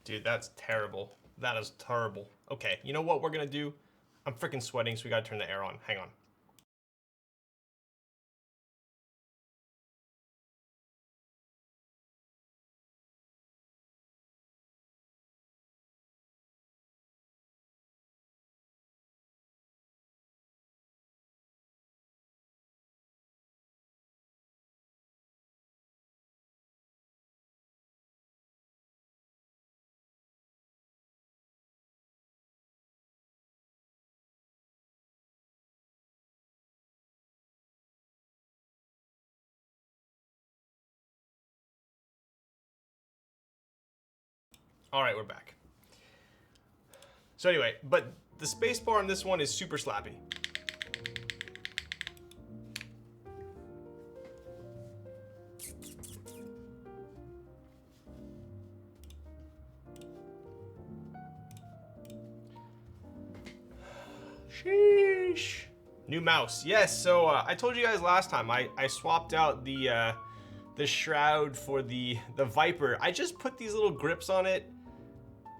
Dude, that's terrible. That is terrible. Okay, you know what we're gonna do? I'm freaking sweating, so we gotta turn the air on. Hang on. All right, we're back. So anyway, but the space bar on this one is super slappy. Sheesh. New mouse. Yes, so I told you guys last time I swapped out the shroud for the Viper. I just put these little grips on it.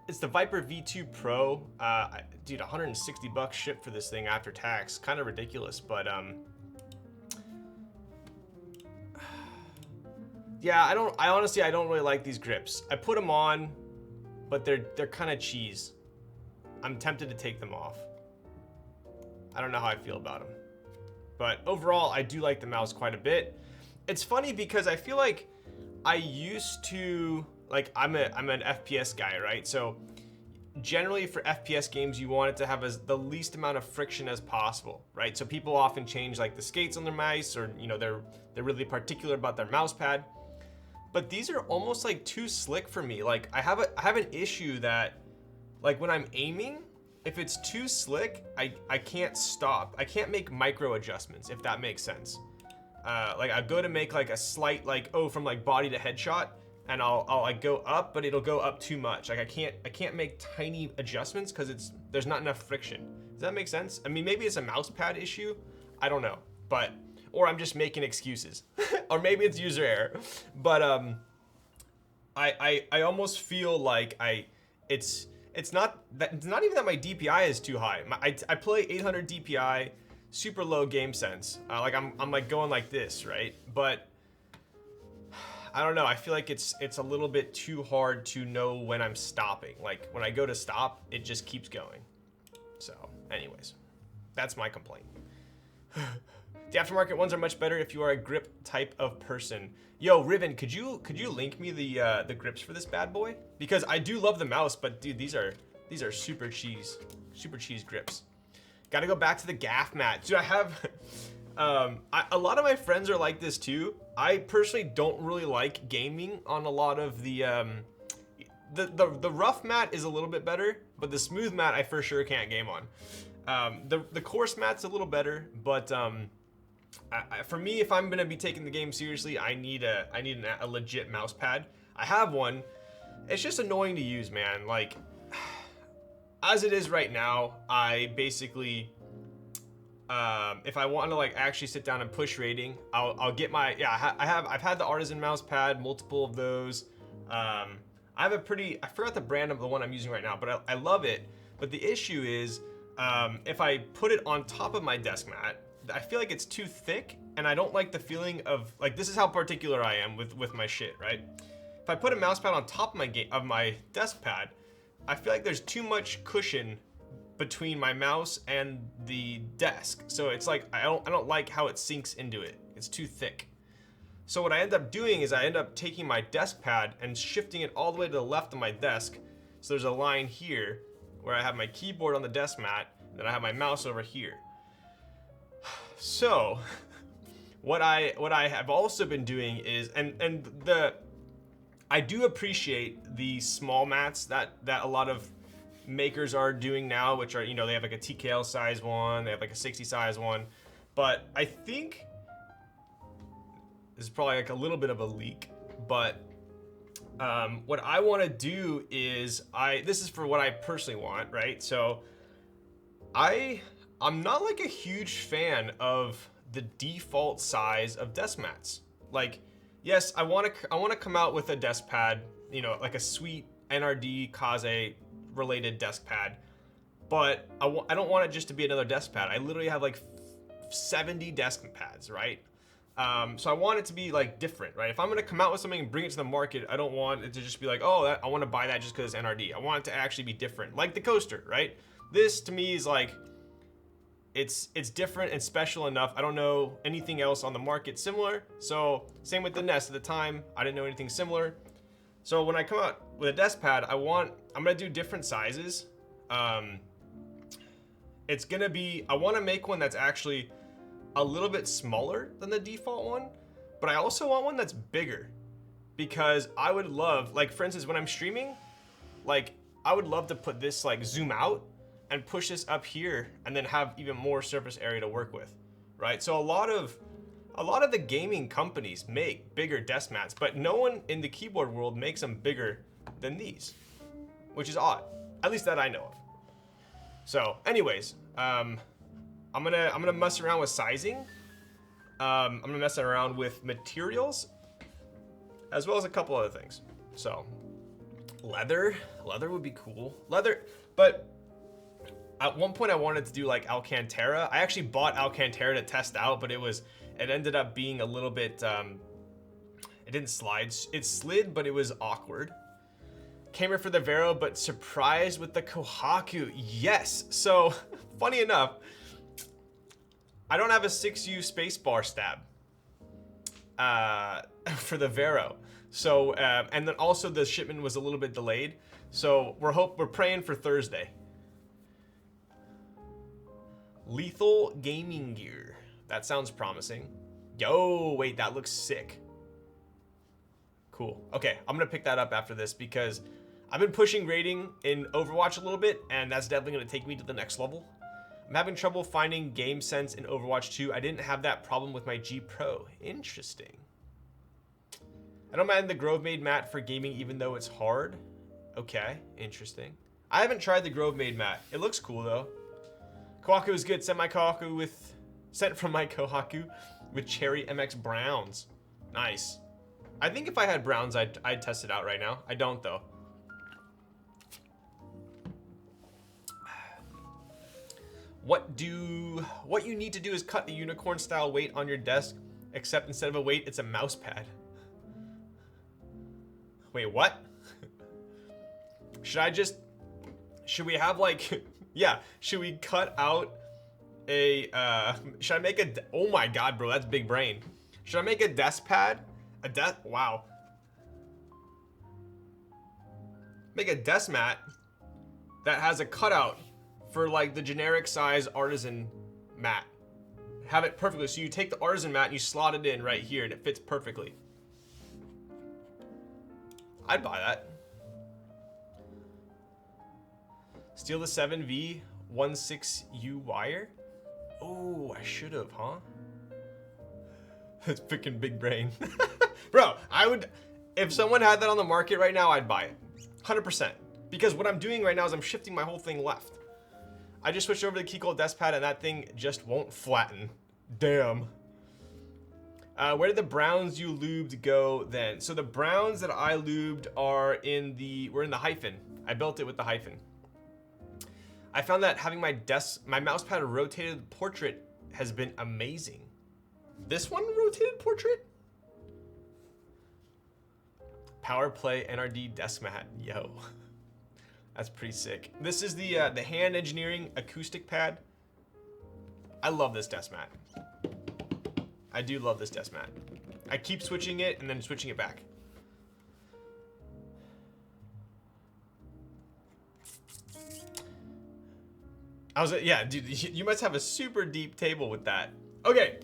It's the Viper V2 Pro. Dude, 160 bucks shipped for this thing after tax. Kind of ridiculous, but yeah, I honestly don't really like these grips. I put them on, but they're kind of cheese. I'm tempted to take them off. I don't know how I feel about them. But overall, I do like the mouse quite a bit. It's funny because I feel like I used to, like, I'm an FPS guy, right? So generally for FPS games, you want it to have the least amount of friction as possible, right? So people often change like the skates on their mice, or you know, they're really particular about their mouse pad. But these are almost like too slick for me. Like I have an issue that, like, when I'm aiming, if it's too slick, I can't stop. I can't make micro adjustments, if that makes sense. Like I go to make like a slight, like, oh, from like body to headshot, and I'll like go up, but it'll go up too much. Like I can't make tiny adjustments because there's not enough friction. Does that make sense? I mean, maybe it's a mouse pad issue. I don't know, but, or I'm just making excuses, or maybe it's user error. But I almost feel like it's not even that my DPI is too high. I play 800 DPI, super low game sense. Like I'm like going like this, right? But I don't know. I feel like it's a little bit too hard to know when I'm stopping. Like when I go to stop, it just keeps going. So, anyways, that's my complaint. The aftermarket ones are much better if you are a grip type of person. Yo, Riven, could you link me the grips for this bad boy? Because I do love the mouse, but dude, these are super cheese grips. Got to go back to the gaff mat. Dude, I have a lot of my friends are like this too. I personally don't really like gaming on a lot of the rough mat is a little bit better, but the smooth mat I for sure can't game on. The coarse mat's a little better, but for me, if I'm gonna be taking the game seriously, I need a legit mouse pad. I have one. It's just annoying to use, man. Like, as it is right now, I basically, if I want to like actually sit down and push rating, I'll get my, yeah, I've had the Artisan mouse pad, multiple of those. I have I forgot the brand of the one I'm using right now, but I love it. But the issue is, if I put it on top of my desk mat, I feel like it's too thick, and I don't like the feeling of, like, this is how particular I am with my shit, right? If I put a mouse pad on top of my desk pad, I feel like there's too much cushion between my mouse and the desk. So it's like I don't like how it sinks into it. It's too thick. So what I end up doing is I end up taking my desk pad and shifting it all the way to the left of my desk. So there's a line here where I have my keyboard on the desk mat, and then I have my mouse over here. So what I have also been doing is, I do appreciate the small mats that a lot of makers are doing now, which are, you know, they have like a TKL size one, they have like a 60 size one, but I think this is probably like a little bit of a leak, but what I want to do is this is for what I personally want, right? So I'm not like a huge fan of the default size of desk mats. Like, yes, I want to come out with a desk pad, you know, like a sweet NRD Kaze related desk pad, but I don't want it just to be another desk pad. I literally have like 70 desk pads, right? So I want it to be like different, right? If I'm gonna come out with something and bring it to the market, I don't want it to just be like, oh, I want to buy that just because it's NRD. I want it to actually be different, like the coaster, right? This to me is like, it's different and special enough. I don't know anything else on the market similar. So same with the Nest. At the time, I didn't know anything similar. So when I come out with a desk pad, I'm gonna do different sizes. It's gonna be, I want to make one that's actually a little bit smaller than the default one, but I also want one that's bigger, because I would love, like for instance, when I'm streaming, like I would love to put this, like zoom out and push this up here and then have even more surface area to work with, right? So a lot of the gaming companies make bigger desk mats, but no one in the keyboard world makes them bigger than these, which is odd, at least that I know of. So anyways, I'm gonna mess around with sizing. I'm gonna mess around with materials, as well as a couple other things. So leather would be cool. Leather, but at one point I wanted to do like Alcantara. I actually bought Alcantara to test out, but it ended up being a little bit, it didn't slide. It slid, but it was awkward. Came here for the Vero, but surprised with the Kohaku. Yes. So funny enough, I don't have a 6U spacebar stab for the Vero. So and then also the shipment was a little bit delayed. So we're praying for Thursday. Lethal gaming gear. That sounds promising. Yo, wait, that looks sick. Cool. Okay, I'm gonna pick that up after this because I've been pushing rating in Overwatch a little bit, and that's definitely gonna take me to the next level. I'm having trouble finding game sense in Overwatch 2. I didn't have that problem with my G Pro. Interesting. I don't mind the Grove Made mat for gaming even though it's hard. Okay, interesting. I haven't tried the Grove Made mat. It looks cool though. Kohaku is good. Sent from my Kohaku with Cherry MX Browns. Nice. I think if I had Browns, I'd test it out right now. I don't though. What you need to do is cut the unicorn style weight on your desk, except instead of a weight, it's a mouse pad. Wait, what? Should we have like, yeah, should we cut out a, should I make a, oh my God, bro, that's big brain. Should I make a desk pad? Wow. Make a desk mat that has a cutout for like the generic size artisan mat. Have it perfectly. So you take the artisan mat and you slot it in right here and it fits perfectly. I'd buy that. Steal the 7V16U wire? Oh, I should have, huh? That's freaking big brain. Bro, I would, if someone had that on the market right now, I'd buy it. 100%. Because what I'm doing right now is I'm shifting my whole thing left. I just switched over to the Keycold desk pad and that thing just won't flatten. Damn. Where did the browns you lubed go then? So the browns that I lubed were in the hyphen. I built it with the hyphen. I found that having my mouse pad rotated portrait has been amazing. This one rotated portrait? Power Play NRD desk mat. Yo. That's pretty sick. This is the Hand Engineering acoustic pad. I love this desk mat. I do love this desk mat. I keep switching it and then switching it back. Yeah, dude, you must have a super deep table with that. Okay,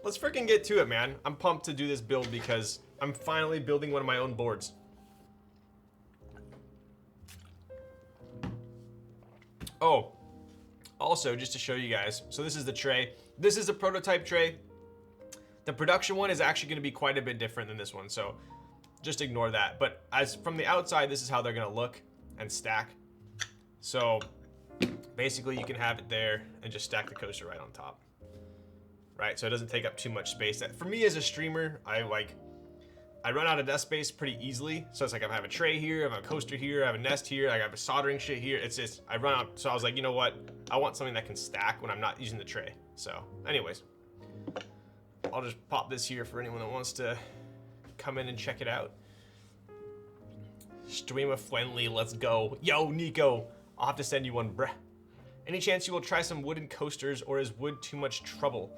let's freaking get to it, man. I'm pumped to do this build because I'm finally building one of my own boards. Oh, also, just to show you guys, so this is the tray. This is a prototype tray. The production one is actually going to be quite a bit different than this one, so just ignore that. But as from the outside, this is how they're going to look and stack. So basically, you can have it there and just stack the coaster right on top. Right, so it doesn't take up too much space. For me as a streamer, I like I run out of desk space pretty easily. So it's like I have a tray here, I have a coaster here, I have a nest here, I have a soldering shit here. It's just, I run out. So I was like, you know what? I want something that can stack when I'm not using the tray. So anyways, I'll just pop this here for anyone that wants to come in and check it out. Streamer friendly, let's go. Yo, Nico, I'll have to send you one, bruh. Any chance you will try some wooden coasters, or is wood too much trouble?